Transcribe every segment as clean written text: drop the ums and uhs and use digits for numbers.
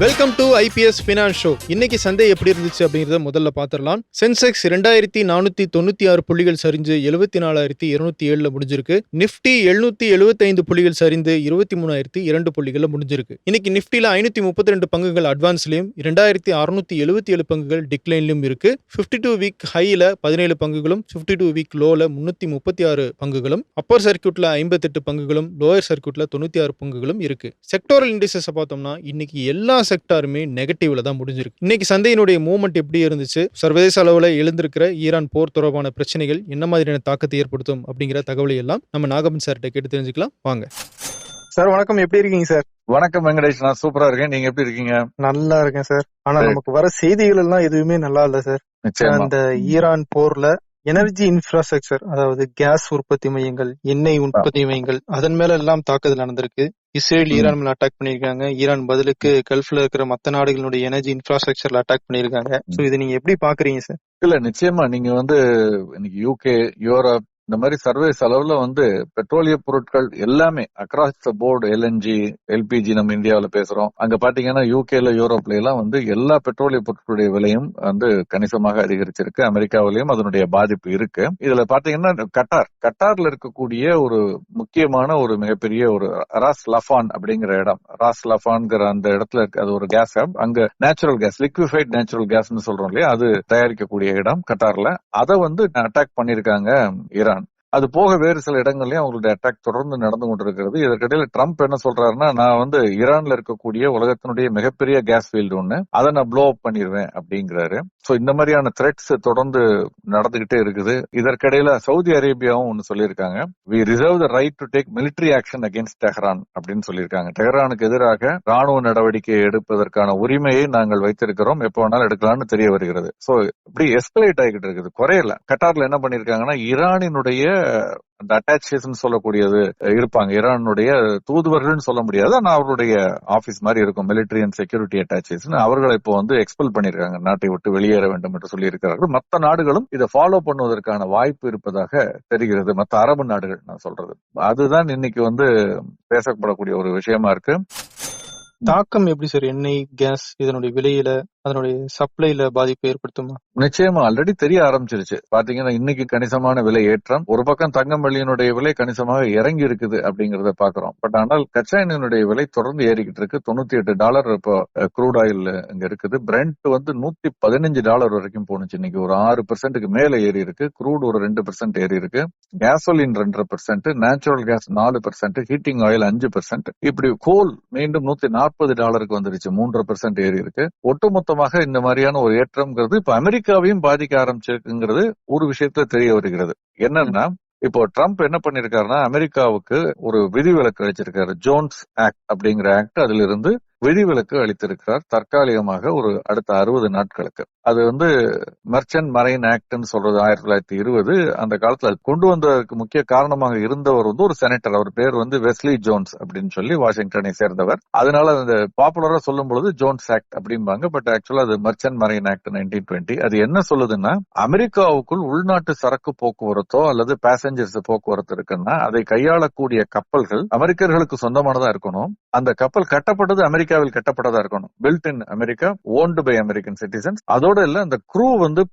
Welcome to IPS finance show. இன்னைக்கு சந்தை எப்படி இருந்துச்சு அப்படிங்கறத முதல்ல பாத்திரலாம். சென்செக்ஸ் 2496 புள்ளிகள் சரிஞ்சு 74207 முடிஞ்சிருக்கு. நிப்டி 775 புள்ளிகள் சரிந்து 23002 புள்ளிகள் முடிஞ்சிருக்கு. இன்னைக்கு நிப்டில 532 பங்குகள் அட்வான்ஸ்லயும் 2677 பங்குகள் டிக்ளைன்லயும் இருக்கு. 52 வீக் ஹைல 17 பங்குகளும் 52 வீக் லோல 336 பங்குகளும், அப்பர் சர்க்யூட்ல 58 பங்குகளும், லோயர் சர்க்யூட்ல 96 பங்குகளும் இருக்கு. செக்டோரல் இண்டிசஸ் பார்த்தோம்னா இன்னைக்கு எல்லா செக்டாருமே நெகட்டிவ்ல தான் முடிஞ்சிருக்கு. இன்னைக்கு சந்தையினுடைய மூவ்மெண்ட் எப்படி இருந்துச்சு, சர்வதேச அளவில் எழுந்திருக்கிற ஈரான் போர் தொடர்பான பிரச்சனைகள் என்ன மாதிரியான தாக்கத்தை ஏற்படுத்தும் அப்படிங்கிற தகவலை எல்லாம் நம்ம நாகப்பன் சார்கிட்ட கேட்டு தெரிஞ்சுக்கலாம் வாங்க. சார் வணக்கம், எப்படி இருக்கீங்க சார்? வணக்கம் வெங்கடேஷ், நான் சூப்பரா இருக்கேன். நீங்க எப்படி இருக்கீங்க? நல்லா இருக்கேன் சார். ஆனா நமக்கு வர செய்திகள் எல்லாம் எதுவுமே நல்லா இல்ல சார். அந்த ஈரான் போர்ல எனர்ஜி இன்ஃப்ராஸ்ட்ரக்சர், அதாவது கேஸ் உற்பத்தி மையங்கள், எண்ணெய் உற்பத்தி மையங்கள், அதன் மேல எல்லாம் தாக்குதல் நடந்திருக்கு. இஸ்ரேல் ஈரான் மேல அட்டாக் பண்ணிருக்காங்க. ஈரான் பதிலுக்கு கல்ஃப்ல இருக்கிற மத்த நாடுகளுடைய எனர்ஜி இன்ஃப்ராஸ்ட்ரக்சர்ல அட்டாக் பண்ணிருக்காங்க. சோ இதை நீங்க எப்படி பாக்குறீங்க சார்? இல்ல, நிச்சயமா நீங்க இன்னைக்கு யூகே, யூரோப் இந்த மாதிரி சர்வீஸ் அளவுல பெட்ரோலிய பொருட்கள் எல்லாமே across the board, LNG, LPG நம்ம இந்தியாவில பேசுறோம். அங்க பாத்தீங்கன்னா யூகேல, யூரோப்ல எல்லாம் எல்லா பெட்ரோலிய பொருட்களுடைய விலையும் கணிசமாக அதிகரிச்சிருக்கு. அமெரிக்காவிலையும் அதனுடைய பாதிப்பு இருக்கு. இதுல பாத்தீங்கன்னா கட்டார்ல இருக்கக்கூடிய ஒரு முக்கியமான ஒரு மிகப்பெரிய ஒரு ராஸ் லஃபான் அப்படிங்கிற இடம், ராஸ் லஃபான்ங்கிற அந்த இடத்துல இருக்கு. அது ஒரு கேஸ் ஹப். அங்க நேச்சுரல் கேஸ், லிக்விஃபைட் நேச்சுரல் கேஸ்னு சொல்றோம் இல்லையா, அது தயாரிக்கக்கூடிய இடம் கட்டார்ல. அதை அட்டாக் பண்ணிருக்காங்க ஈரான். அது போக வேறு சில இடங்கள்லயும் அவங்களுடைய அட்டாக் தொடர்ந்து நடந்து கொண்டிருக்கிறது. இதற்கிடையில ட்ரம்ப் என்ன சொல்றாருன்னா, நான் ஈரான்ல இருக்கக்கூடிய உலகத்தினுடைய மிகப்பெரிய கேஸ் ஃபீல்டு ஒண்ணு, அதை நான் ப்ளோ அப் பண்ணிடுவேன் அப்படிங்கிறாரு. சோ இந்த மாதிரியான த்ரெட்ஸ் தொடர்ந்து நடந்துகிட்டே இருக்குது. இதற்கிடையில சவுதி அரேபியாவும் ஒன்னு சொல்லியிருக்காங்க, we reserve the right to take military action against Tehran அப்படின்னு சொல்லியிருக்காங்க. டெஹ்ரானுக்கு எதிராக ராணுவ நடவடிக்கை எடுப்பதற்கான உரிமையை நாங்கள் வைத்திருக்கிறோம், எப்ப வேணாலும் எடுக்கலாம்னு தெரிய வருகிறது. சோ இப்படி எஸ்கலேட் ஆகிட்டு இருக்குது, குறையல. கட்டார்ல என்ன பண்ணிருக்காங்கன்னா, ஈரானினுடைய அந்த அட்டாச்சஸ் சொல்லக்கூடியது இருப்பாங்க, ஈரானுடைய தூதுவர்கள் சொல்ல முடியாது, ஆனா அவருடைய ஆபீஸ் மாதிரி இருக்கும், மிலிட்டரி அண்ட் செக்யூரிட்டி அட்டாச்சஸ். அவர்களை இப்போ எக்ஸ்பெல் பண்ணிருக்காங்க, நாட்டை விட்டு வெளியேற வேண்டும் என்று சொல்லி இருக்கிறார்கள். மற்ற நாடுகளும் இதை ஃபாலோ பண்ணுவதற்கான வாய்ப்பு இருப்பதாக தெரிகிறது. மற்ற அரபு நாடுகள் நான் சொல்றது அதுதான் இன்னைக்கு பேசப்படக்கூடிய ஒரு விஷயமா இருக்கு. தாக்கம் எப்படி சார் எண்ணெய், கேஸ் இதனுடைய விலையில, அதனுடைய சப்ளைல பாதிப்பு ஏற்படுத்துமா? நிச்சயமா ஆல்ரெடி தெரிய ஆரம்பிச்சிருச்சு. பாத்தீங்கன்னா இன்னைக்கு கணிசமான விலை ஏற்றம். ஒரு பக்கம் தங்கம் வெள்ளியினுடைய விலை கணிசமாக இறங்கி இருக்குது அப்படிங்கறத பாக்குறோம். பட் ஆனால் கச்சா எண்ணெயினுடைய விலை தொடர்ந்து ஏறிக்கிட்டு இருக்கு. $98 இப்போ க்ரூட் ஆயில் இங்க இருக்குது. பிரெண்ட் $115 வரைக்கும் போனுச்சு. இன்னைக்கு ஒரு 6% மேல ஏறி இருக்கு. க்ரூட் ஒரு 2% ஏறி இருக்கு. Gasoline 2%, natural gas 4%, heating oil 5%. இப்படி கோல் மீண்டும் $140 வந்துருச்சு, 3% ஏறி இருக்கு. ஒட்டுமொத்தமாக இந்த மாதிரியான ஒரு ஏற்றம்ங்கிறது இப்ப அமெரிக்காவையும் பாதிக்க ஆரம்பிச்சிருக்குங்கிறது ஒரு விஷயத்துல தெரிய வருகிறது. என்னன்னா, இப்போ ட்ரம்ப் என்ன பண்ணிருக்காருன்னா, அமெரிக்காவுக்கு ஒரு விதிவிலக்கு அளிச்சிருக்காரு. ஜோன்ஸ் ஆக்ட் அப்படிங்கிற ஆக்ட், அதுல இருந்து விதிவிலக்கு அளித்திருக்கிறார் தற்காலிகமாக ஒரு அடுத்த 60 நாட்களுக்கு. அது மெர்ச்சன்ட் மரைன் ஆக்ட்னு சொல்றது 1920. அந்த காலத்துல கொண்டு வந்ததற்கு முக்கிய காரணமாக இருந்தவர் ஒரு செனட்டர். அவர் பேர் வெஸ்லி ஜோன்ஸ் அப்படின்னு சொல்லி வாஷிங்டனை சேர்ந்தவர். அதனால அந்த பாப்புலரா சொல்லும் பொழுது ஜோன்ஸ் ஆக்ட் அப்படிம்பாங்க. பட் ஆக்சுவலா அது மெர்ச்சன்ட் மரைன் ஆக்ட் 1920. அது என்ன சொல்லுதுன்னா, அமெரிக்காவுக்குள் உள்நாட்டு சரக்கு போக்குவரத்தோ அல்லது பேசஞ்சர்ஸ் போக்குவரத்து இருக்குன்னா அதை கையாளக்கூடிய கப்பல்கள் அமெரிக்கர்களுக்கு சொந்தமானதா இருக்கணும். அந்த கப்பல் கட்டப்பட்டது அமெரிக்காவில் கட்டப்பட்டதா இருக்கணும். Built in America, owned by American citizens. அதோட இல்ல, அந்த க்ரூ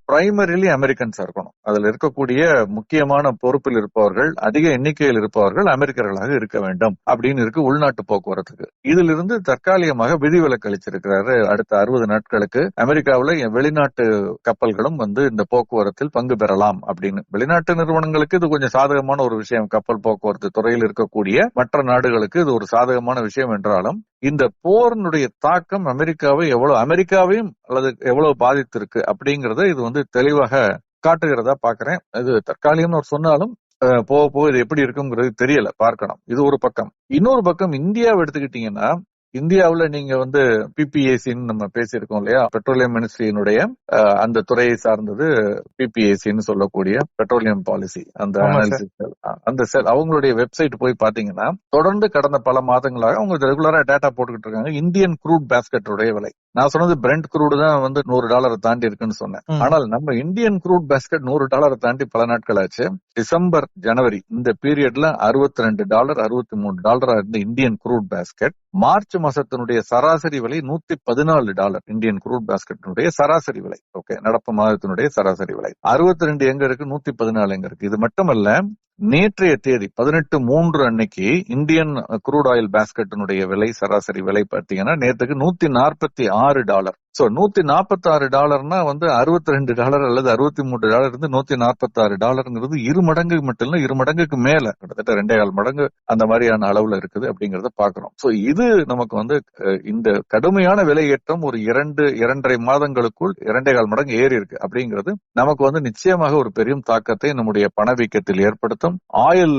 பிரைமரிலி அமெரிக்கன்ஸா இருக்கணும். அதுல இருக்கக்கூடிய முக்கியமான பொறுப்பில் இருப்பவர்கள், அதிக எண்ணிக்கையில் இருப்பவர்கள் அமெரிக்கர்களாக இருக்க வேண்டும் அப்படின்னு இருக்கு உள்நாட்டு போக்குவரத்துக்கு. இதுல இருந்து தற்காலிகமாக விதிவிலக்கு அளிச்சிருக்கிறாரு. அடுத்த 60 நாட்களுக்கு அமெரிக்காவில் வெளிநாட்டு கப்பல்களும் இந்த போக்குவரத்தில் பங்கு பெறலாம் அப்படின்னு. வெளிநாட்டு நிறுவனங்களுக்கு இது கொஞ்சம் சாதகமான ஒரு விஷயம். கப்பல் போக்குவரத்து துறையில் இருக்கக்கூடிய மற்ற நாடுகளுக்கு இது ஒரு சாதகமான விஷயம் என்றாலும், இந்த போரினுடைய தாக்கம் அமெரிக்காவையும் அல்லது எவ்வளவு பாதித்திருக்கு அப்படிங்கறத இது தெளிவாக காட்டுகிறதா பாக்குறேன். இது தற்காலிகம்னு ஒரு சொன்னாலும் போக போக இது எப்படி இருக்குங்கிறது தெரியல, பார்க்கணும். இது ஒரு பக்கம். இன்னொரு பக்கம் இந்தியாவை எடுத்துக்கிட்டீங்கன்னா, இந்தியாவுல நீங்க பிபிஏசின்னு நம்ம பேசியிருக்கோம் இல்லையா, பெட்ரோலியம் மினிஸ்ட்ரியினுடைய அந்த துறையை சார்ந்தது பிபிஏசின்னு சொல்லக்கூடிய பெட்ரோலியம் பாலிசி, அந்த அனாலிசிஸ், அந்த செல். அவங்களுடைய வெப்சைட் போய் பாத்தீங்கன்னா தொடர்ந்து கடந்த பல மாதங்களாக அவங்க ரெகுலரா டேட்டா போட்டுக்கிட்டு இருக்காங்க. இந்தியன் க்ரூட் பேஸ்கெட் உடைய விலை நான் சொன்னது பிரெண்ட் குரூடு தான் வந்து $100 தாண்டி இருக்குன்னு சொன்னேன். ஆனால் நம்ம இந்தியன் குரூட் பாஸ்கெட் $100 தாண்டி பல நாட்கள் ஆச்சு. டிசம்பர் ஜனவரி இந்த பீரியட்ல $62 $63 இருந்த இந்தியன் குரூட் பாஸ்கெட் மார்ச் மாசத்தினுடைய சராசரி விலை $114 இந்தியன் குரூட் பாஸ்கெட்டினுடைய சராசரி விலை. ஓகே, நடப்பு மாதத்தினுடைய சராசரி விலை 62 எங்க இருக்கு, 114 எங்க இருக்கு. இது மட்டுமல்ல, நேற்றைய தேதி 18/3 அன்னைக்கு இந்தியன் குரூட் ஆயில் பாஸ்கெட்டினுடைய விலை சராசரி விலை பார்த்தீங்கன்னா நேற்றுக்கு $146. சோ $146 வந்து $62 அல்லது $63 இருந்து $146 இரு மடங்கு மட்டும் இல்ல, இரு மடங்குக்கு மேல கிட்டத்தட்ட 2.25 மடங்கு அந்த மாதிரியான அளவுல இருக்குது அப்படிங்கறத பாக்குறோம். சோ இது நமக்கு வந்து இந்த கடுமையான விலை ஏற்றம் ஒரு 2-2.5 மாதங்களுக்குள் 2.25 மடங்கு ஏறி இருக்கு அப்படிங்கிறது நமக்கு வந்து நிச்சயமாக ஒரு பெரும் தாக்கத்தை நம்முடைய பணவீக்கத்தில் ஏற்படுத்தும். ஆயில்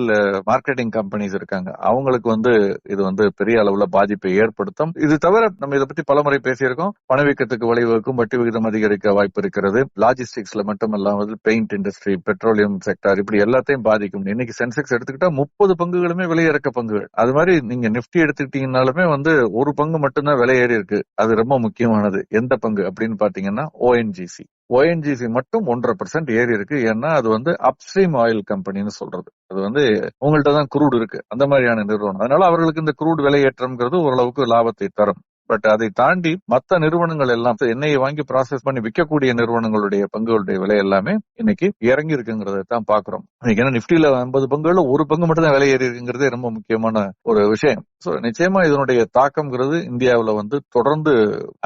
மார்க்கெட்டிங் கம்பெனிஸ் இருக்காங்க, அவங்களுக்கு வந்து இது வந்து பெரிய அளவுல பாதிப்பை ஏற்படுத்தும். இது தவிர நம்ம இதை பத்தி பலமுறை பேசியிருக்கோம். பணவீக்கத்துக்கு வழிவகுக்கும், வட்டி விகிதம் அதிகரிக்க வாய்ப்பு இருக்கிறது. லாஜிஸ்டிக்ஸ்ல மட்டும் இல்லாமல் பெயிண்ட் இண்டஸ்ட்ரி, பெட்ரோலியம் செக்டார், இப்படி எல்லாத்தையும் பாதிக்கும். இன்னைக்கு சென்செக்ஸ் எடுத்துக்கிட்டா 30 பங்குகளுமே விலையிறக்க பங்குகள். அது மாதிரி நீங்க நிப்டி எடுத்துக்கிட்டீங்கன்னாலுமே வந்து ஒரு பங்கு மட்டும்தான் விலை ஏறி இருக்கு. அது ரொம்ப முக்கியமானது. எந்த பங்கு அப்படின்னு பாத்தீங்கன்னா ஓஎன்ஜிசி மட்டும் 1.5% ஏறி இருக்கு. ஏன்னா அது வந்து அப்ஸ்ட்ரீம் ஆயில் கம்பெனின்னு சொல்றது. அது வந்து உங்கள்ட்ட தான் குரூட் இருக்கு, அந்த மாதிரியான நிறுவனம். அதனால அவர்களுக்கு இந்த குரூட் விலை ஏற்றம்ங்கிறது ஓரளவுக்கு லாபத்தை தரும். பட் அதை தாண்டி மற்ற நிறுவனங்கள் எல்லாம் எண்ணெயை வாங்கி ப்ராசஸ் பண்ணி விற்கக்கூடிய நிறுவனங்களுடைய பங்குகளுடைய விலை எல்லாமே இன்னைக்கு இறங்கி இருக்குங்கிறத தான் பாக்குறோம். இன்னைக்கு ஏன்னா நிப்டியில 50 பங்குகள்ல ஒரு பங்கு மட்டும் தான் விலை ஏறி இருக்குங்கிறதே ரொம்ப முக்கியமான ஒரு விஷயம். சோ நிச்சயமா இதனுடைய தாக்கம்ங்கிறது இந்தியாவில வந்து தொடர்ந்து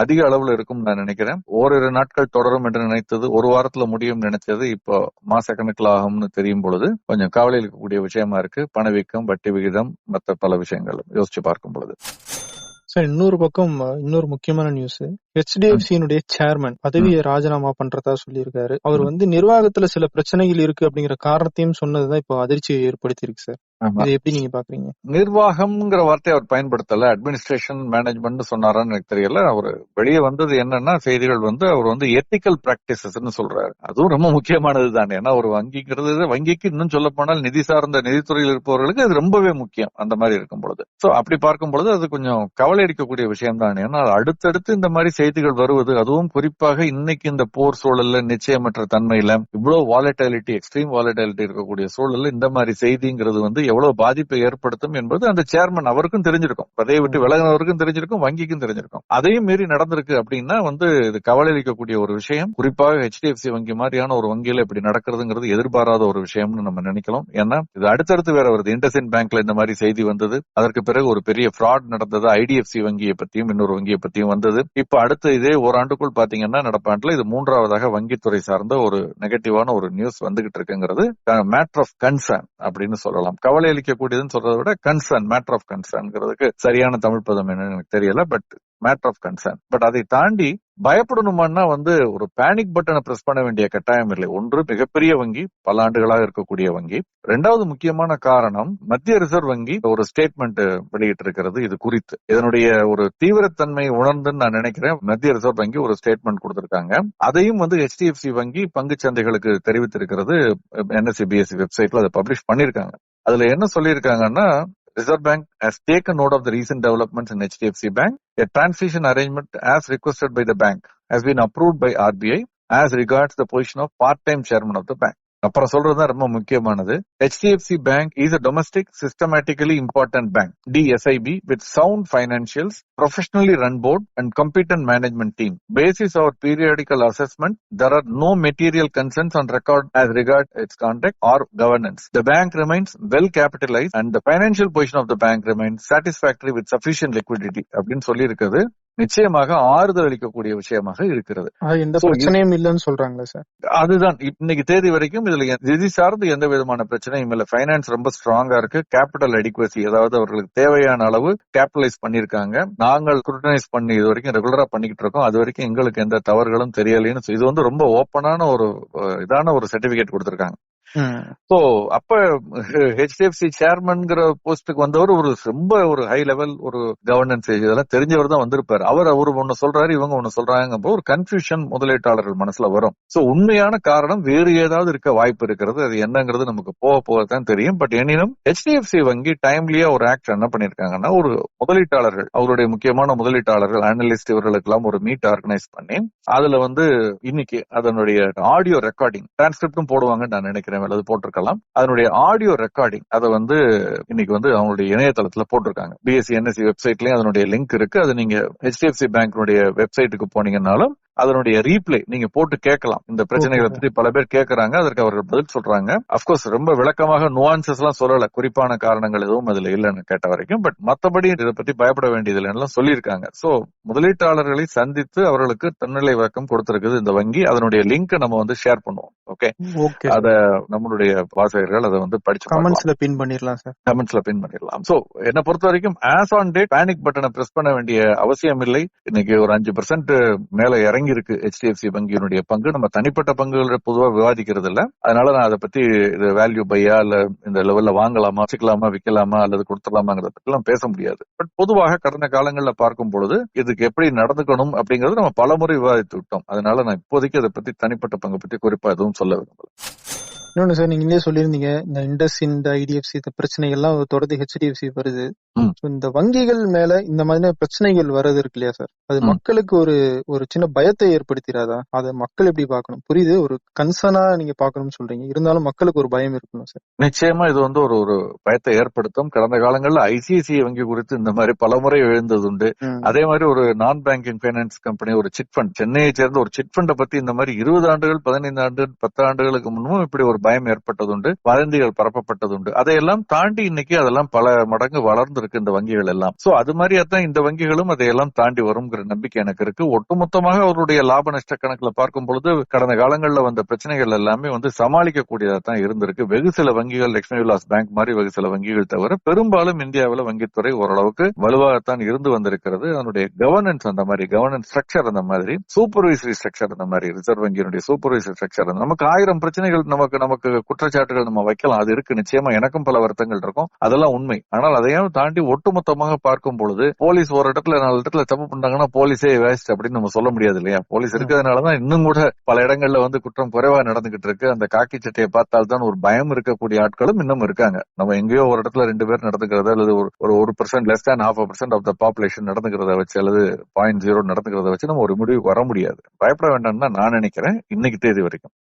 அதிக அளவுல இருக்கும் நான் நினைக்கிறேன். ஓரிரு நாட்கள் தொடரும் என்று நினைத்தது ஒரு வாரத்துல முடியும் நினைச்சது இப்போ மாசக்கணக்கில் ஆகும்னு தெரியும் பொழுது கொஞ்சம் கவலையில் இருக்கக்கூடிய விஷயமா இருக்கு. பணவீக்கம், வட்டி விகிதம், மற்ற பல விஷயங்கள் யோசிச்சு பார்க்கும் பொழுது. சார், இன்னொரு பக்கம் இன்னொரு முக்கியமான நியூஸ், HDFC-னுடைய சேர்மன் பதவியை ராஜினாமா பண்றதா சொல்லியிருக்காரு. அவர் வந்து நிர்வாகத்துல சில பிரச்சனைகள் இருக்கு அப்படிங்கிற காரணத்தையும் சொன்னதுதான் இப்போ அதிர்ச்சியை ஏற்படுத்தி இருக்கு சார். இதை எப்படி நீங்க பாக்குறீங்க? நிர்வாகம்ங்கிற வார்த்தையை அவர் பயன்படுத்தல, அட்மினிஸ்ட்ரேஷன் மேனேஜ்மெண்ட் சொன்னாரான்னு எனக்கு தெரியல. அவர் வெளியே வந்தது என்னன்னா செய்திகள் வந்து அவர் வந்து எத்திக்கல் பிராக்டிசஸ்ன்னு சொல்றாரு. அதுவும் ரொம்ப முக்கியமானது தானே. ஏன்னா ஒரு வங்கிக்கு இன்னும் சொல்ல போனால் நிதி சார்ந்த நிதித்துறையில் இருப்பவர்களுக்கு அது ரொம்பவே முக்கியம் அந்த மாதிரி இருக்கும் பொழுது. சோ அப்படி பார்க்கும் பொழுது அது கொஞ்சம் கவலை அடிக்கக்கூடிய விஷயம் தான். ஏன்னா அடுத்தடுத்து இந்த மாதிரி செய்திகள் வருவது, அதுவும் குறிப்பாக இன்னைக்கு இந்த போர் சூழல்ல, நிச்சயமற்ற தன்மையில, இவ்வளவு வாலட்டிலிட்டி, எக்ஸ்ட்ரீம் வாலட்டிலிட்டி இருக்கக்கூடிய சூழல்ல இந்த மாதிரி செய்திங்கிறது வந்து எவ்வளவு பாதிப்பை ஏற்படுத்தும் என்பது அந்த சேர்மன் அவருக்கும் தெரிஞ்சிருக்கும், பதவியை விட்டு விலகினவருக்கும் தெரிஞ்சிருக்கும், வங்கிக்கும் தெரிஞ்சிருக்கும். அதையும் மீறி நடந்திருக்கு அப்படின்னா வந்து இது கவலை அளிக்கக்கூடிய ஒரு விஷயம். குறிப்பாக HDFC வங்கி மாதிரியான ஒரு வங்கியில இப்படி நடக்கிறதுங்கிறது எதிர்பாராத ஒரு விஷயம்னு நம்ம நினைக்கலாம். ஏன்னா இது அடுத்தடுத்து வேற வருது. இண்டஸ்இண்ட் பேங்க்ல இந்த மாதிரி செய்தி வந்தது, அதற்கு பிறகு ஒரு பெரிய ஃப்ராட் நடந்தது, IDFC வங்கியை பத்தியும் இன்னொரு வங்கியை பத்தியும் வந்தது. இப்ப அடுத்த இதே ஓராண்டுக்குள் பாத்தீங்கன்னா நடப்பாண்டுல இது 3வது வங்கித்துறை சார்ந்த ஒரு நெகட்டிவான ஒரு நியூஸ் வந்துகிட்டு இருக்குங்கிறது மேட்டர் ஆஃப் கன்சர்ன் அப்படின்னு சொல்லலாம். கவலை அளிக்கக்கூடியதுன்னு சொல்றதை விட கன்சர்ன், மேட்டர் ஆஃப் கன்சர்ன்ங்கிறதுக்கு சரியான தமிழ் பதம் என்னன்னு எனக்கு தெரியல. But matter of concern. But அதை தாண்டி பயப்படணுமான்னா வந்து ஒரு பேனிக் பட்டனை பிரஸ் பண்ண வேண்டிய கட்டாயம் இல்லை. ஒன்று, மிகப்பெரிய வங்கி, பல ஆண்டுகளாக இருக்கக்கூடிய வங்கி. 2வது முக்கியமான காரணம், மத்திய ரிசர்வ் வங்கி ஒரு ஸ்டேட்மெண்ட் வெளியிட்டு இருக்கிறது இது குறித்து. இதனுடைய ஒரு தீவிரத்தன்மை உணர்ந்துன்னு நான் நினைக்கிறேன் மத்திய ரிசர்வ் வங்கி ஒரு ஸ்டேட்மெண்ட் கொடுத்திருக்காங்க. அதையும் வந்து HDFC வங்கி பங்கு சந்தைகளுக்கு தெரிவித்திருக்கிறது. NSE BSE வெப்சைட்ல அதை பப்ளிஷ் பண்ணிருக்காங்க. அதுல என்ன சொல்லியிருக்காங்கன்னா, Reserve Bank has taken note of the recent developments in HDFC Bank. A transition arrangement as requested by the bank has been approved by RBI as regards the position of part-time chairman of the bank. அப்புறம் சொல்றதுதான் ரொம்ப முக்கியமானது. HDFC Bank is a domestic, systematically important bank, DSIB, with sound financials, professionally run board and competent management team. Basis our periodical assessment, there are no material concerns on record as regards its conduct or governance. The bank remains well capitalized and the financial position of the bank remains satisfactory with sufficient liquidity. அப்படின்னு சொல்லி இருக்குது. நிச்சயமாக ஆறுதல் அளிக்கக்கூடிய விஷயமாக இருக்கிறது. எந்த பிரச்சனையும் இல்லைன்னு சொல்றாங்களா சார்? அதுதான் இன்னைக்கு தேதி வரைக்கும் இதுல நிதி சார்ந்து எந்த விதமான பிரச்சனையும் இல்ல. பைனான்ஸ் ரொம்ப ஸ்ட்ராங்கா இருக்கு. கேபிட்டல் அடிக்வசி, அதாவது அவர்களுக்கு தேவையான அளவு கேபிட்டலைஸ் பண்ணிருக்காங்க. நாங்கள் ஸ்க்ரூட்டனைஸ் பண்ணி இது வரைக்கும் ரெகுலரா பண்ணிக்கிட்டு இருக்கோம். அது வரைக்கும் எங்களுக்கு எந்த தவறுகளும் தெரியலைன்னு இது வந்து ரொம்ப ஓப்பனான ஒரு இதான ஒரு சர்டிபிகேட் கொடுத்திருக்காங்க. சோ அப்ப HDFC சேர்மன்ங்கிற போஸ்டுக்கு வந்தவர் ரொம்ப ஒரு ஹை லெவல் ஒரு கவர்னன்ஸ் இதெல்லாம் தெரிஞ்சவர் தான் வந்திருப்பாரு. அவர் ஒண்ணு சொல்றாரு, இவங்க ஒண்ணு சொல்றாங்க, ஒரு கன்ஃபியூஷன் முதலீட்டாளர்கள் மனசுல வரும். சோ உண்மையான காரணம் வேறு ஏதாவது இருக்க வாய்ப்பு இருக்கிறது. அது என்னங்கிறது நமக்கு போக போகத்தான் தெரியும். பட் எனினும் HDFC வங்கி டைம்லியா ஒரு ஆக்ட் என்ன பண்ணிருக்காங்கன்னா, ஒரு முதலீட்டாளர்கள் அவருடைய முக்கியமான முதலீட்டாளர்கள் அனலிஸ்ட் இவர்களுக்கெல்லாம் ஒரு மீட் ஆர்கனைஸ் பண்ணி அதுல இன்னைக்கு அதனுடைய ஆடியோ ரெக்கார்டிங் டிரான்ஸ்கிரிப்டும் போடுவாங்கன்னு நான் நினைக்கிறேன், அல்லது போட்டிருக்கலாம். அதனுடைய ஆடியோ ரெக்கார்டிங் அதை இன்னைக்கு அவங்களுடைய இணையதளத்துல போட்டிருக்காங்க. BSE NSE வெப்சைட்லயும் அதனுடைய லிங்க் இருக்கு. அது நீங்க HDFC பேங்க்னுடைய வெப்சைட்டுக்கு போனீங்கன்னாலும் அதனுடைய ரீப்ளே நீங்க போட்டு கேட்கலாம். இந்த பிரச்சனைகளை பத்தி பல பேர் கேட்கறாங்க, அதற்கு அவர்கள் பதில் சொல்றாங்க. அப்கோர்ஸ் ரொம்ப விளக்கமாக நுவான்சஸ் எல்லாம் சொல்லல, குறிப்பான காரணங்கள் எதுவும் அதுல இல்லைன்னு கேட்ட வரைக்கும். பட் மத்தபடி இதை பத்தி பயப்பட வேண்டியது இல்லைன்னு சொல்லியிருக்காங்க. சோ முதலீட்டாளர்களை சந்தித்து அவர்களுக்கு தன்னிலை விளக்கம் கொடுத்திருக்குது இந்த வங்கி. அதனுடைய லிங்க் நம்ம ஷேர் பண்ணுவோம். ஓகே, அத நம்மளுடைய வாசகர்கள் அதை படிச்சு கமெண்ட்ஸ்ல பின் பண்ணிடலாம் சார். கமெண்ட்ஸ்ல பின் பண்ணிடலாம். சோ என்ன பொறுத்த வரைக்கும் ஆஸ் ஆன் டேட் பேனிக் பட்டனை பிரஸ் பண்ண வேண்டிய அவசியம் இல்லை. இன்னைக்கு ஒரு 5% மேல இறங்கி இருக்கு HDFC வங்கியினுடைய பங்கு. நம்ம தனிப்பட்ட பங்குகளை பொதுவா விவாதிக்கிறது இல்ல. அதனால நான் அதை பத்தி வேல்யூ பையா இல்ல இந்த லெவல்ல வாங்கலாமா, வச்சுக்கலாமா, விற்கலாமா அல்லது கொடுத்துடலாமாங்கிறத பத்தி எல்லாம் பேச முடியாது. பட் பொதுவாக கடந்த காலங்கள்ல பார்க்கும் பொழுது இதுக்கு எப்படி நடந்துக்கணும் அப்படிங்கறது நம்ம பலமுறை விவாதித்து விட்டோம். அதனால நான் இப்போதைக்கு அதை பத்தி தனிப்பட்ட பங்கு பத்தி குறிப்பா எதுவும் சொல்ல விரும்பல. இன்னொன்னு சார், நீங்களே சொல்லியிருந்தீங்க இந்த இண்டஸ், இந்த IDFC இந்த பிரச்சனைகள்லாம் தொடர்ந்து HDFC வருது. இந்த வங்கிகள் மேல இந்த மாதிரி பிரச்சனைகள் வர்றது இருக்கு இல்லையா சார், அது மக்களுக்கு ஒரு சின்ன பயத்தை ஏற்படுத்திடாதா? அதை மக்கள் எப்படி பார்க்கணும்? புரியுது, ஒரு கன்சர்னா நீங்க பார்க்கணும்னு சொல்றீங்க, இருந்தாலும் மக்களுக்கு ஒரு பயம் இருக்கணும் சார். நிச்சயமா இது ஒரு பயத்தை ஏற்படுத்தும். கடந்த காலங்கள்ல ICICI வங்கி குறித்து இந்த மாதிரி பலமுறை எழுந்தது உண்டு. அதே மாதிரி ஒரு நான் பேங்கிங் பைனான்ஸ் கம்பெனி, ஒரு சிட் ஃபண்ட், சென்னையை சேர்ந்த ஒரு சிட் ஃபண்டை பத்தி இந்த மாதிரி 20 ஆண்டுகள் 15 ஆண்டுகள் 10 ஆண்டுகளுக்கு முன்னும் இப்படி ஒரு பயம் ஏற்பட்டதுண்டு, வதந்திகள் பரப்பப்பட்டதுண்டு. அதையெல்லாம் தாண்டி இன்னைக்கு அதெல்லாம் பல மடங்கு வளர்ந்திருக்கு இந்த வங்கிகள் எல்லாம். சோ அது மாதிரியாதான் இந்த வங்கிகளும் அதையெல்லாம் தாண்டி வரும்ங்கிற நம்பிக்கை எனக்கு இருக்கு. ஒட்டுமொத்தமாக அவருடைய லாப நஷ்ட கணக்குல பார்க்கும் பொழுது கடந்த காலங்கள்ல வந்த பிரச்சனைகள் எல்லாமே சமாளிக்க கூடியதா தான் இருந்திருக்கு. வெகு சில வங்கிகள், லட்சுமி விலாஸ் பேங்க் மாதிரி வெகு சில வங்கிகள் தவிர பெரும்பாலும் இந்தியாவில் வங்கித்துறை ஓரளவுக்கு வலுவாகத்தான் இருந்து வந்திருக்கிறது. அதனுடைய கவர்னன்ஸ் அந்த மாதிரி, கவர்னன்ஸ் ஸ்ட்ரக்சர் அந்த மாதிரி, சூப்பர்வைசரி ஸ்ட்ரக்சர் அந்த மாதிரி, ரிசர்வ் வங்கியினுடைய சூப்பர்வைசரி ஸ்ட்ரக்சர், நமக்கு 1000 பிரச்சனைகள் நமக்கு குற்றச்சாட்டுகள் நம்ம வைக்கலாம். அது இருக்கு, நிச்சயமா எனக்கும் பல வருத்தங்கள் இருக்கும், அதெல்லாம் உண்மை. ஆனால் அதையும் தாண்டி ஒட்டுமொத்தமாக பார்க்கும் பொழுது போலீஸ் ஒரு இடத்துல 4 இடத்துல தப்பு பண்ணாங்கன்னா போலீஸே வேஸ்ட் அப்படின்னு நம்ம சொல்ல முடியாது இல்லையா? போலீஸ் இருக்கிறதுனாலதான் இன்னும் கூட பல இடங்கள்ல குற்றம் குறைவா நடந்துகிட்டு இருக்கு. அந்த காக்கி சட்டையை பார்த்தால் தான் ஒரு பயம் இருக்கக்கூடிய ஆட்களும் இன்னும் இருக்காங்க. நம்ம எங்கேயோ ஒரு இடத்துல 2 பேர் நடந்துக்கிறத அல்லது ஒரு 1% less than 0.5% of the population நடந்துக்கிறத வச்சு அல்லது 0.0 நடந்துக்கிறத வச்சு நம்ம ஒரு முடிவுக்கு வர முடியாது. பயப்பட வேண்டாம்னு தான் நான் நினைக்கிறேன் இன்னைக்கு தேதி வரைக்கும்.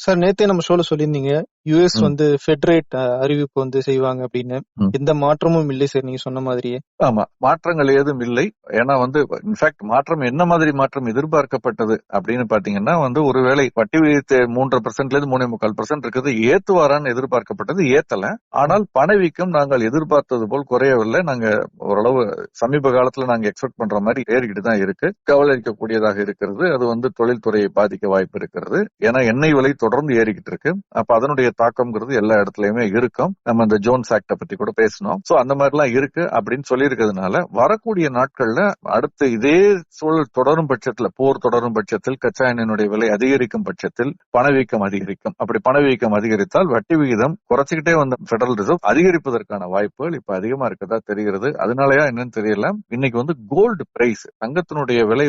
சார், நேத்தே நம்ம சொல்லியிருந்தீங்க US ஃபெடரேட் அறிவிப்பு செய்வாங்க அப்படின்னு. எந்த மாற்றமும் இல்லை சார், நீங்க சொன்ன மாதிரியே. ஆமா, மாற்றங்கள் ஏதும் இல்லை. ஏன்னா இன்ஃபேக்ட் மாற்றம் என்ன மாதிரி மாற்றம் எதிர்பார்க்கப்பட்டது அப்படின்னு பாத்தீங்கன்னா ஒருவேளை வட்டி விகிதத்தை 3% 3.25% இருக்குது ஏத்துவாரான்னு எதிர்பார்க்கப்பட்டது, ஏத்தல. ஆனால் பணவீக்கம் நாங்கள் எதிர்பார்த்தது போல் குறையவில்லை. நாங்க ஓரளவு சமீப காலத்துல நாங்க எக்ஸ்பெக்ட் பண்ற மாதிரி ஏறிக்கிட்டு தான் இருக்கு. கவலைக்கக்கூடியதாக இருக்கிறது. அது தொழில்துறையை பாதிக்க வாய்ப்பு இருக்கிறது. ஏன்னா எண்ணெய் விலை தொடர்ந்து ஏறிக்கிட்டு இருக்கு. அப்ப அதனுடைய தாக்கம்ங்கிறது எல்லா இடத்துலயுமே இருக்கும். நம்ம இந்த ஜோன்ஸ் ஆக்ட பத்தி கூட பேசணும். சோ அந்த மாதிரி எல்லாம் இருக்கு அப்படின்னு சொல்லி இருக்கிறதுனால வரக்கூடிய நாட்கள்ல அடுத்து இதே சூழல் தொடரும் பட்சத்துல, போர் தொடரும் பட்சத்தில், கச்சா எண்ணெயினுடைய விலை அதிகரிக்கும் பட்சத்தில் பணவீக்கம் அதிகரிக்கும். அப்படி பணவீக்கம் அதிகரித்தால் வட்டி விகிதம் குறைச்சிக்கிட்டே வந்த பெடரல் ரிசர்வ் அதிகரிப்பதற்கான வாய்ப்புகள் இப்ப அதிகமா இருக்கதா தெரிகிறது. அதனாலயா என்னன்னு தெரியல, இன்னைக்கு கோல்டு பிரைஸ், தங்கத்தினுடைய விலை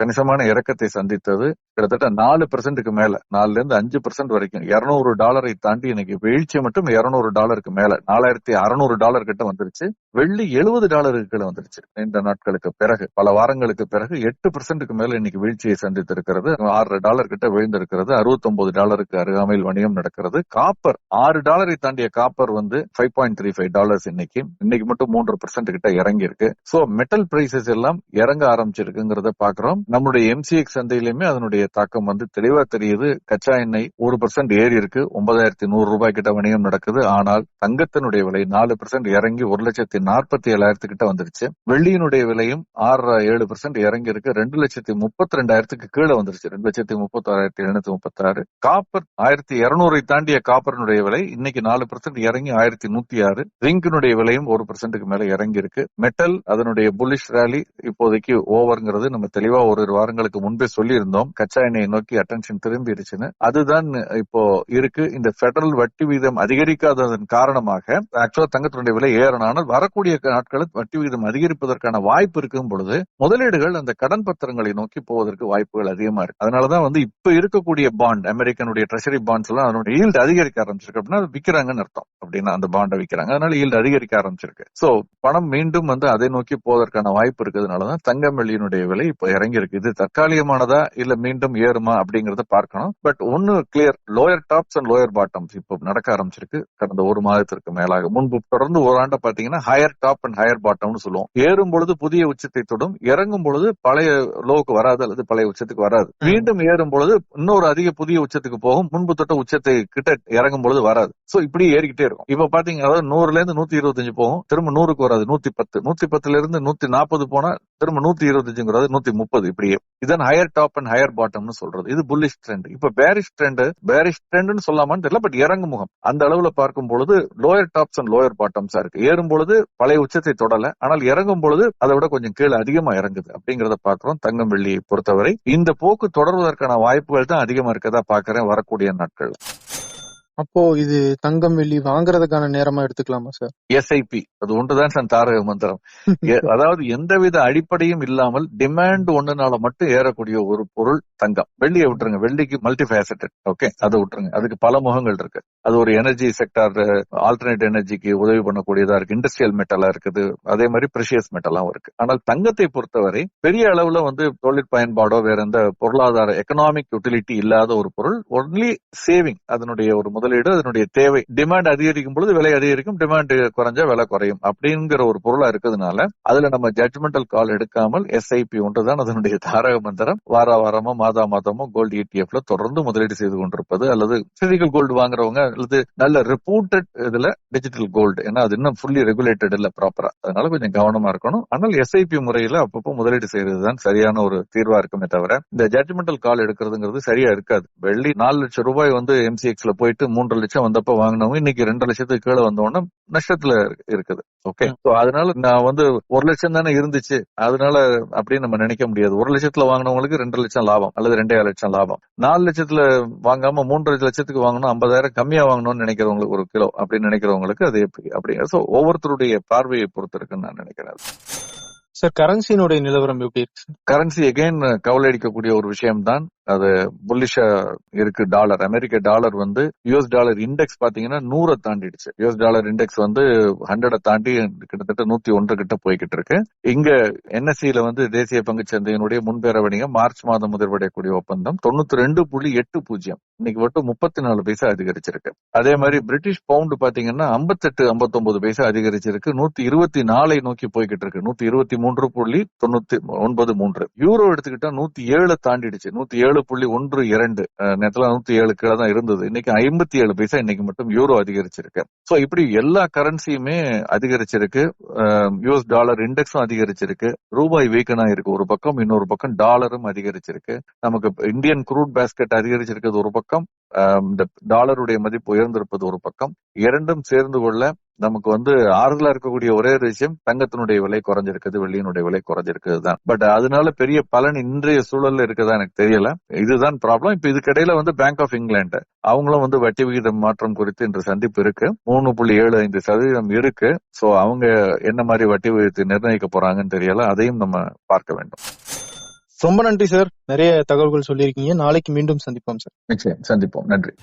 கணிசமான இறக்கத்தை சந்தித்தது. கிட்டத்தட்ட 4% மேல, 4% வரைக்கும் $200 தாண்டி இன்னைக்கு வீழ்ச்சி மட்டும் $200 மேல, $4,600 கிட்ட வந்துருச்சு. வெள்ளி $70 கீழே வந்துருச்சு. இந்த நாட்களுக்கு பிறகு, பல வாரங்களுக்கு பிறகு 8% மேல இன்னைக்கு வீழ்ச்சியை சந்தித்திருக்கிறது. $6 கிட்ட விழுந்திருக்கிறது. $69 அருகாமையில் வணிகம் நடக்கிறது. காப்பர் $6 தாண்டிய காப்பர் $5.35 இன்னைக்கு மட்டும் 3% கிட்ட இறங்கி இருக்கு. சோ மெட்டல் பிரைசஸ் எல்லாம் இறங்க ஆரம்பிச்சிருக்குங்கிறத பாக்குறோம். நம்முடைய MCX சந்தையிலுமே அதனுடைய தாக்கம் தெளிவா தெரியுது. கச்சா எண்ணெய் 1% ஏறி இருக்கு, $9,100 கிட்ட வணிகம் நடக்குது. ஆனால் தங்கத்தினுடைய விலை 4% இறங்கி 1,47,000 கிட்ட வந்துருச்சு. வெள்ளியினுடைய விலையும் 6-7% இறங்கி இருக்கு, 2,32,000 கீழே வந்துருச்சு, 2,36,736. காப்பர் 1,200 தாண்டிய காப்பரினுடைய விலை இன்னைக்கு 4% இறங்கி 1,106. ஜிங்கினுடைய விலையும் 1% மேல இறங்கி இருக்கு. மெட்டல் அதனுடைய புல்லிஷ் ராலி இப்போதைக்கு ஓவர்ங்கிறது நம்ம தெளிவா ஒரு வாரங்களுக்கு முன்பே சொல்லி இருந்தோம். கச்சா எண்ணெயை நோக்கி அட்டென்ஷன் திரும்பிடுச்சுன்னு. அதுதான் இப்போ இருக்கு. இந்த பெடரல் வட்டி விகிதம் அதிகரிக்காததன் காரணமாக ஆக்சுவலா தங்கத்தினுடைய விலை ஏறணும். ஆனால் வரக்கூடிய நாட்களில் வட்டி விகிதம் அதிகரிப்பதற்கான வாய்ப்பு இருக்கும் பொழுது முதலீடுகள் அந்த கடன் பத்திரங்களை நோக்கி போவதற்கு வாய்ப்புகள் அதிகமா இருக்கு. அதனாலதான் இப்ப இருக்கக்கூடிய பாண்ட், அமெரிக்கனுடைய ட்ரெஷரி பாண்ட்ஸ் எல்லாம் அதனுடைய ஈல்டு அதிகரிக்க ஆரம்பிச்சிருக்கு. அப்படின்னா விற்கிறாங்கன்னு அர்த்தம். அப்படின்னா அந்த பாண்டை விற்கிறாங்க, அதனால ஈல்டு அதிகரிக்க ஆரம்பிச்சிருக்கு. சோ பணம் மீண்டும் அதை நோக்கி போவதற்கான வாய்ப்பு இருக்கிறதுனாலதான் தங்கம் வெள்ளியினுடைய விலை இப்ப இறங்கி இருக்கு. இது தற்காலிகமானதா இல்ல மீண்டும் ஏறுமா அப்படிங்கறத பார்க்கணும். பட் ஒன்னு clear, lower tops and lower bottoms இப்போ நடக்க ஆரம்பிச்சிருக்கு கடந்த ஒரு மாதத்திற்கு மேலாக. முன்பு தொடர்ந்து ஓராண்ட பாத்தீங்கன்னா ஹையர் டாப் அண்ட் ஹையர் பாட்டம்னு சொல்லுவோம். ஏறும் பொழுது புதிய உச்சத்தை தொடும், இறங்கும் பொழுது பழைய லோவுக்கு வராது அல்லது பழைய உச்சத்துக்கு வராது. மீண்டும் ஏறும் பொழுது இன்னொரு அதிக புதிய உச்சத்துக்கு போகும், முன்பு தொட்ட உச்சத்தை கிட்ட இறங்கும் பொழுது வராது. சோ இப்படி ஏறிக்கிட்டே இருக்கும். இப்ப பாத்தீங்க, அதாவது 100ல இருந்து 125 போகும், திரும்ப 100க்கு வராது, 110, 110ல இருந்து 140 போனா திரும்ப 125, 130, இப்படியே. இதான் ஹையர் டாப் அண்ட் ஹையர் பாட்டம்னு சொல்றது. இது புல்லிஷ் ட்ரெண்ட். இப்ப பேரிஷ் ட்ரெண்ட்னு சொல்லாமான்னு தெரியல, பட் இறங்கு முகம் அந்த அளவுல பார்க்கும் பொழுது லோயர் டாப்ஸ் அண்ட் லோயர் பாட்டம்ஸா இருக்கு. ஏறும் பொழுது பழைய உச்சத்தை தொடல, ஆனால் இறங்கும் பொழுது அதை விட கொஞ்சம் கீழே அதிகமா இறங்குது அப்படிங்கறத பாக்குறோம். தங்கம் வெள்ளியை பொறுத்தவரை இந்த போக்கு தொடர்வதற்கான வாய்ப்புகள் தான் அதிகமா இருக்கதா பாக்குறேன் வரக்கூடிய நாட்கள். அப்போ இது தங்கம் வெள்ளி வாங்குறதுக்கான நேரமா எடுத்துக்கலாமா சார்? SIP அது ஒன்றுதான் சார் தாரக மந்திரம். அதாவது எந்தவித அடிப்படையும் இல்லாமல் டிமாண்ட் ஒண்ணுனால மட்டும் ஏறக்கூடிய ஒரு பொருள் தங்கம். வெள்ளியை விட்டுருங்க, வெள்ளிக்கு மல்டி ஃபேசட்டட், ஓகே, அதை விட்டுருங்க. அதுக்கு பல முகங்கள் இருக்கு. அது ஒரு எனர்ஜி செக்டார், ஆல்டர்னேட் எனர்ஜிக்கு உதவி பண்ணக்கூடியதா இருக்கு, இண்டஸ்ட்ரியல் மெட்டலா இருக்குது, அதே மாதிரி பிரஷியஸ் மெட்டலாம் இருக்கு. ஆனால் தங்கத்தை பொறுத்தவரை பெரிய அளவுல தொழில் பயன்பாடோ வேற எந்த பொருளாதார எக்கனாமிக் யூட்டிலிட்டி இல்லாத ஒரு பொருள். ஒன்லி சேவிங், அதனுடைய ஒரு முதலீடு, அதனுடைய தேவை. டிமாண்ட் அதிகரிக்கும் பொழுது விலை அதிகரிக்கும், டிமாண்ட் குறைஞ்சா விலை குறையும் அப்படிங்கிற ஒரு பொருளா இருக்கிறதுனால அதுல நம்ம ஜட்ஜ்மெண்டல் கால் எடுக்காமல் SIP ஒன்றுதான் அதனுடைய தாரக மந்திரம். வாரமோ மாதமோ கோல்டு ETF தொடர்ந்து முதலீடு செய்து கொண்டிருப்பது, அல்லது பிசிக்கல் கோல்டு வாங்குறவங்க அல்லது நல்ல ரெப்யூட்டட் இதுல டிஜிட்டல் கோல்டு, ஏன்னா அது இன்னும் ஃபுல்லி ரெகுலேட்டட் இல்ல ப்ராப்பரா, அதனால கொஞ்சம் கவனமா இருக்கணும். ஆனால் SIP முறையில அப்பப்போ முதலீடு செய்யறதுதான் சரியான ஒரு தீர்வா இருக்குமே தவிர இந்த ஜட்ஜ்மெண்டல் கால் எடுக்கிறதுங்கிறது சரியா இருக்காது. வெள்ளி 4 லட்சம் ரூபாய் MCX போயிட்டு 3 லட்சம் வந்தப்ப வாங்கினவங்க இன்னைக்கு 2 லட்சத்துக்கு கீழே வந்தோன்னா நஷ்டத்துல இருக்குது. ஓகே, அதனால நான் 1 லட்சம் தானே இருந்துச்சு அதனால அப்படின்னு நம்ம நினைக்க முடியாது. 1 லட்சத்துல வாங்கினவங்களுக்கு 2 லட்சம் லாபம் அல்லது 2.5 லட்சம் லாபம். 4 லட்சத்துல வாங்காம 3 லட்சத்துக்கு வாங்கணும், 50,000 கம்மியா வாங்கணும்னு நினைக்கிறவங்களுக்கு, ஒரு கிலோ அப்படின்னு நினைக்கிறவங்களுக்கு அது எப்படி அப்படிங்க. சோ ஒவ்வொருத்தருடைய பார்வையை பொறுத்து இருக்குன்னு நான் நினைக்கிறேன். சார், கரன்சியினுடைய நிலவரம் எப்படி இருக்கு? கரன்சி அகைன் கவலை அடிக்கக்கூடிய ஒரு விஷயம் தான். அது புல்லிஷா இருக்கு. டாலர், அமெரிக்க டாலர் US டாலர் இண்டெக்ஸ் பாத்தீங்கன்னா 100 தாண்டிடுச்சு. US டாலர் இண்டெக்ஸ் 100 தாண்டி கிட்டத்தட்ட 101 கிட்ட போய்கிட்டு இருக்கு. இங்க NSE தேசிய பங்கு சந்தையினுடைய முன்பேற வணிகம் மார்ச் மாதம் முதல்வடையக்கூடிய ஒப்பந்தம் 92.80 இன்னைக்கு மட்டும் 34 பைசா அதிகரிச்சிருக்கு. அதே மாதிரி பிரிட்டிஷ் பவுண்ட் பாத்தீங்கன்னா 58-59 பைசா அதிகரிச்சிருக்கு. 124 நோக்கி போய்கிட்டு இருக்கு. 123.93. யூரோ எடுத்துக்கிட்டா 107 தாண்டிடுச்சு. 107.12 நேரத்துல 107 கீழே தான் இருந்தது. இன்னைக்கு 57 பைசா இன்னைக்கு மட்டும் யூரோ அதிகரிச்சிருக்கு. சோ இப்படி எல்லா கரன்சியுமே அதிகரிச்சிருக்கு. US டாலர் இண்டெக்ஸும் அதிகரிச்சிருக்கு. ரூபாய் வீக்கனா இருக்கு ஒரு பக்கம், இன்னொரு பக்கம் டாலரும் அதிகரிச்சிருக்கு. நமக்கு இந்தியன் குரூட் பேஸ்கெட் அதிகரிச்சிருக்கிறது ஒரு பக்கம், இந்த டாலருடைய மதிப்பு உயர்ந்திருப்பது ஒரு பக்கம். இரண்டும் சேர்ந்து கொள்ள நமக்கு ஆறுதலா இருக்கக்கூடிய ஒரே விஷயம் தங்கத்தினுடைய விலை குறைஞ்சிருக்குது, வெள்ளியினுடைய விலை குறைஞ்சிருக்குது தான். பட் அதனால பெரிய பலன் இன்றைய சூழல்ல இருக்குதா எனக்கு தெரியல. இதுதான் ப்ராப்ளம். இப்ப இதுக்கிடையில பேங்க் ஆஃப் இங்கிலாந்து அவங்களும் வட்டி விகிதம் மாற்றம் குறித்து இன்று சந்திப்பு இருக்கு. 3.75% இருக்கு. சோ அவங்க என்ன மாதிரி வட்டி விகிதத்தை நிர்ணயிக்க போறாங்கன்னு தெரியல. அதையும் நம்ம பார்க்க வேண்டும். ரொம்ப நன்றி சார், நிறைய தகவல்கள் சொல்லியிருக்கீங்க. நாளைக்கு மீண்டும் சந்திப்போம் சார். நிச்சயம் சந்திப்போம். நன்றி.